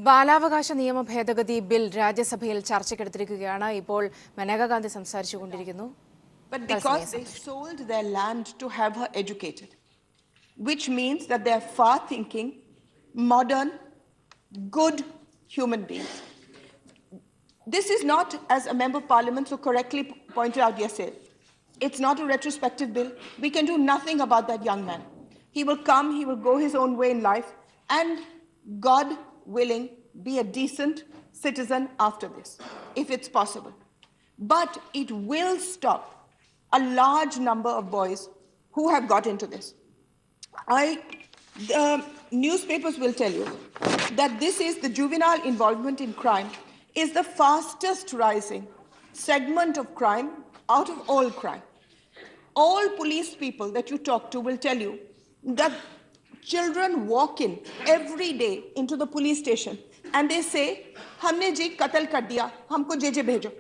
ബാലാവകാശ നിയമ ഭേദഗതി ബിൽ രാജ്യസഭയിൽ ചർച്ചയ്ക്കെടുത്തിരിക്കുകയാണ്. ഇപ്പോൾ Maneka Gandhi സംസാരിച്ചുകൊണ്ടിരിക്കുന്നു. But because they sold their land to have her educated, which means that they are far-thinking, modern, good human beings. This is not, as a member of parliament so correctly pointed out yesterday, it's not a retrospective bill. We can do nothing about that young man. He will come, he will go his own way in life, and God willing, be a decent citizen after this, if it's possible. But it will stop a large number of boys who have got into this. The newspapers will tell you that this is the juvenile involvement in crime is the fastest rising segment of crime out of all crime. All police people that you talk to will tell you that children walk in every day into the police station and they say, "Humne ji qatl kar diya, humko JJ bhejo."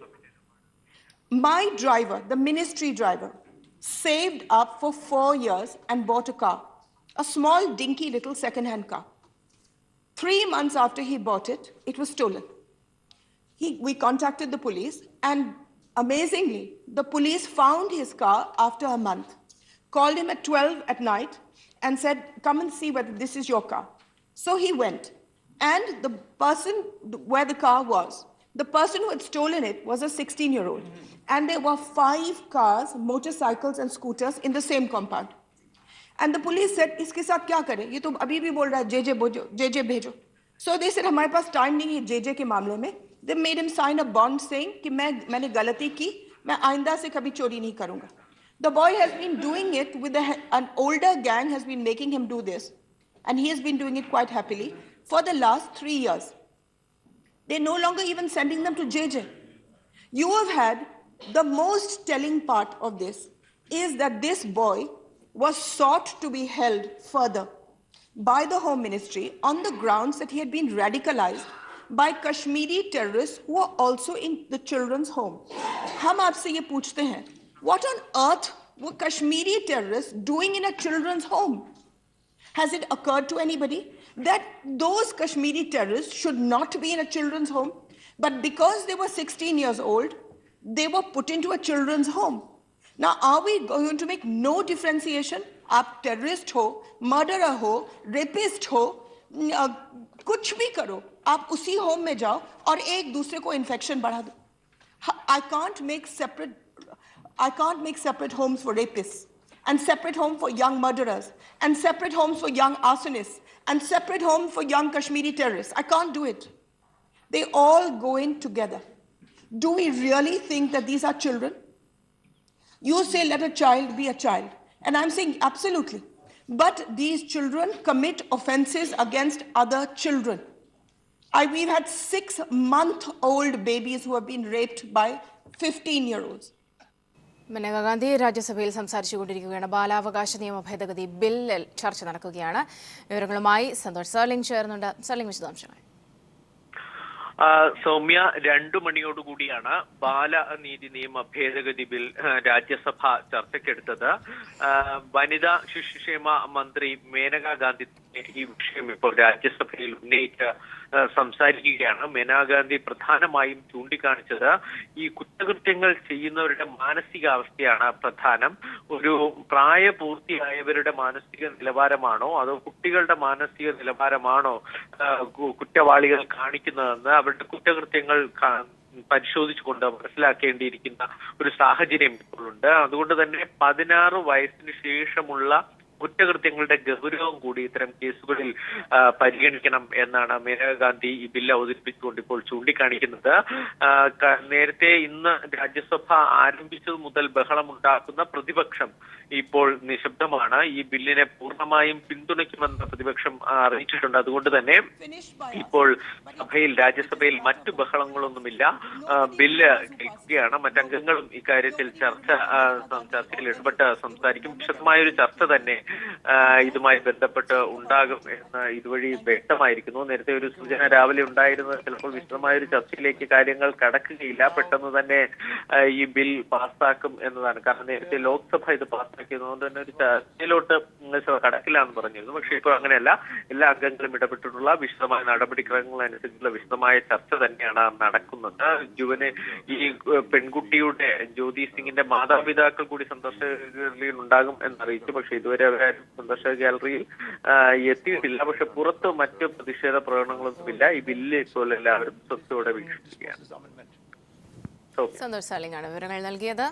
My driver, the ministry driver, saved up for 4 years and bought a car, a small dinky little second-hand car. 3 months after he bought it, it was stolen. We contacted the police, and amazingly, the police found his car after a month, called him at 12 at night and said, "Come and see whether this is your car." So he went, and the person where the car was, the person who had stolen it was a 16-year-old, and there were 5 cars, motorcycles and scooters in the same compound. And the police said, "Iske saath kya kare? Ye to abhi bhi bol raha hai JJ bhejo." So they said, "Hamare paas time nahi hai JJ ke मामले में." They made him sign a bond saying कि मैंने गलती की, मैं आइंदा से कभी चोरी नहीं करूंगा. The boy has been doing it with an older gang has been making him do this, and he has been doing it quite happily for the last 3 years. They're no longer even sending them to JJ. You have had the most telling part of this is that this boy was sought to be held further by the Home Ministry on the grounds that he had been radicalized by Kashmiri terrorists who are also in the children's home. हम आपसे ये पूछते हैं, what on earth were Kashmiri terrorists doing in a children's home? Has it occurred to anybody that those Kashmiri terrorists should not be in a children's home, but because they were 16 years old, they were put into a children's home? Now, are we going to make no differentiation? आप terrorist हो, murderer हो, rapist हो, कुछ भी करो, आप उसी home में जाओ और एक दूसरे को इन्फेक्शन बढ़ा दो. I can't make separate homes for rapists, and separate home for young murderers, and separate homes for young arsonists, and separate home for young Kashmiri terrorists. I can't do it. They all go in together. Do we really think that these are children? You say let a child be a child, and I'm saying absolutely. But these children commit offenses against other children. We've had 6-month-old babies who have been raped by 15-year-olds. Maneka Gandhi രാജ്യസഭയിൽ സംസാരിച്ചുകൊണ്ടിരിക്കുകയാണ്. ബാലാവകാശ നിയമ ഭേദഗതി ബില്ലിൽ ചർച്ച നടക്കുകയാണ്. വിവരങ്ങളുമായി സന്തോഷ് സർലിംഗ് ചേർന്നുണ്ട്. സർലിംഗ്, വിശദാംശങ്ങൾ. സൗമ്യ, 2 മണിയോടുകൂടിയാണ് ബാലനീതി നിയമ ഭേദഗതി ബിൽ രാജ്യസഭ ചർച്ചയ്ക്കെടുത്തത്. വനിതാ ശിശുക്ഷേമ മന്ത്രി മേനക ഗാന്ധി ഈ വിഷയം ഇപ്പോൾ രാജ്യസഭയിൽ ഉന്നയിച്ച് സംസാരിക്കുകയാണ്. മേനക ഗാന്ധി പ്രധാനമായും ചൂണ്ടിക്കാണിച്ചത് ഈ കുറ്റകൃത്യങ്ങൾ ചെയ്യുന്നവരുടെ മാനസികാവസ്ഥയാണ് പ്രധാനം. ഒരു പ്രായപൂർത്തിയായവരുടെ മാനസിക നിലവാരമാണോ അതോ കുട്ടികളുടെ മാനസിക നിലവാരമാണോ കുറ്റവാളികൾ കാണിക്കുന്നതെന്ന് അവരുടെ കുറ്റകൃത്യങ്ങൾ പരിശോധിച്ചുകൊണ്ട് മനസ്സിലാക്കേണ്ടിയിരിക്കുന്ന ഒരു സാഹചര്യം ഇപ്പോഴുണ്ട്. അതുകൊണ്ട് തന്നെ 16 വയസ്സിന് ശേഷമുള്ള കുറ്റകൃത്യങ്ങളുടെ ഗൗരവം കൂടി ഇത്തരം കേസുകളിൽ പരിഗണിക്കണം എന്നാണ് മേനക ഗാന്ധി ഈ ബില്ല് അവതരിപ്പിച്ചുകൊണ്ട് ഇപ്പോൾ ചൂണ്ടിക്കാണിക്കുന്നത്. നേരത്തെ ഇന്ന് രാജ്യസഭ ആരംഭിച്ചത് മുതൽ ബഹളമുണ്ടാക്കുന്ന പ്രതിപക്ഷം ഇപ്പോൾ നിശബ്ദമാണ്. ഈ ബില്ലിനെ പൂർണ്ണമായും പിന്തുണയ്ക്കുമെന്ന് പ്രതിപക്ഷം അറിയിച്ചിട്ടുണ്ട്. അതുകൊണ്ട് തന്നെ ഇപ്പോൾ രാജ്യസഭയിൽ മറ്റു ബഹളങ്ങളൊന്നുമില്ല. ബില്ല് കേൾക്കുകയാണ്. മറ്റംഗങ്ങളും ഇക്കാര്യത്തിൽ ചർച്ചയിൽ ഇടപെട്ട് സംസാരിക്കും. വിശദമായൊരു ചർച്ച തന്നെ ഇതുമായി ബന്ധപ്പെട്ട് ഉണ്ടാകും എന്ന് ഇതുവഴി വ്യക്തമായിരിക്കുന്നു. നേരത്തെ ഒരു സൂചന രാവിലെ ഉണ്ടായിരുന്നത് ചിലപ്പോൾ വിശദമായ ഒരു ചർച്ചയിലേക്ക് കാര്യങ്ങൾ കടക്കുകയില്ല, പെട്ടെന്ന് തന്നെ ഈ ബിൽ പാസ്സാക്കും എന്നതാണ്. കാരണം നേരത്തെ ലോക്സഭ ഇത് പാസ്സാക്കിയതുകൊണ്ട് തന്നെ ഒരു ചർച്ചയിലോട്ട് കടക്കില്ല എന്ന് പറഞ്ഞിരുന്നു. പക്ഷേ ഇപ്പോൾ അങ്ങനെയല്ല, എല്ലാ അംഗങ്ങളും ഇടപെട്ടിട്ടുള്ള വിശദമായ നടപടിക്രമങ്ങളനുസരിച്ചുള്ള വിശദമായ ചർച്ച തന്നെയാണ് നടക്കുന്നത്. ഈ പെൺകുട്ടിയുടെ ജ്യോതി സിംഗിന്റെ മാതാപിതാക്കൾ കൂടി സന്ദർശക ഗാലറിയിൽ ഉണ്ടാകും എന്നറിയിച്ചു. പക്ഷെ ഇതുവരെ അവരാരും സന്ദർശക ഗാലറിയിൽ എത്തിയിട്ടില്ല. പക്ഷെ പുറത്ത് മറ്റ് പ്രതിഷേധ പ്രകടനങ്ങളൊന്നുമില്ല. ഈ ബില്ല് ഇപ്പോൾ എല്ലാവരും സ്വത്തോടെ വീക്ഷിക്കുകയാണ്. സന്തോഷ് സാലിംഗാണ് വിവരങ്ങൾ നൽകിയത്.